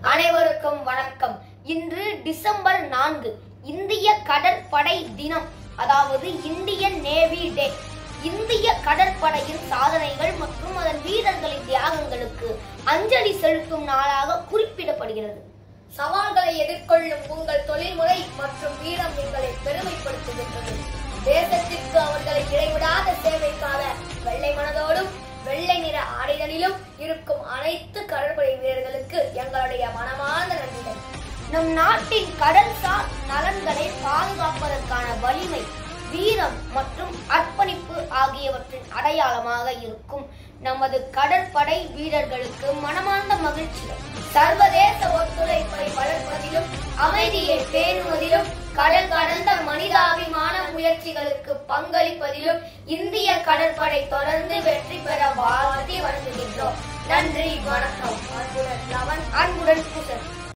அனைவருக்கும் வணக்கம். இன்று டிசம்பர் 4 இந்திய கடற்படை தினம், அதாவது இந்தியன் நேவி டே. இந்திய கடற்படையின் சாதனைகள் மற்றும் அதன் வீரர்களின் தியாகங்களுக்கு அஞ்சலி செலுத்தும் நாளாக குறிப்பிடப்படுகிறது. சவால்களை எதிர்கொள்ளும் உங்கள் தொழில்முறை மற்றும் வீரம் எங்களை பெருமைப்படுத்துகின்றது. தேசத்திற்கு அவர்களை இடைவிடாத சேவைக்காக வெள்ளை மனதோடும் வெள்ளை நிற ஆடைகளிலும் இருக்கும் அனைத்து கடற்படை வீரர்களுக்கு எங்களுடைய மனமார்ந்த நன்றிகள். நம் நாட்டின் கடல்சார் நலன்களை பாதுகாப்பதற்கான வலிமை, வீரம் மற்றும் அர்ப்பணிப்பு ஆகியவற்றின் அடையாளமாக இருக்கும் நமது கடற்படை வீரர்களுக்கு மனமார்ந்த மகிழ்ச்சிகள். சர்வதேச ஒத்துழைப்பை வளர்ப்பதிலும் அமைதியை பேணுவதிலும் கடல் கடந்த மனிதாபிமான முயற்சிகளுக்கு பங்களிப்பதிலும் இந்திய கடற்படை தொடர்ந்து வெற்றி பெற வாழ்த்தி வழங்குகின்றோம். நன்றி, வணக்கம். அன்புடன் லவன், அன்புடன்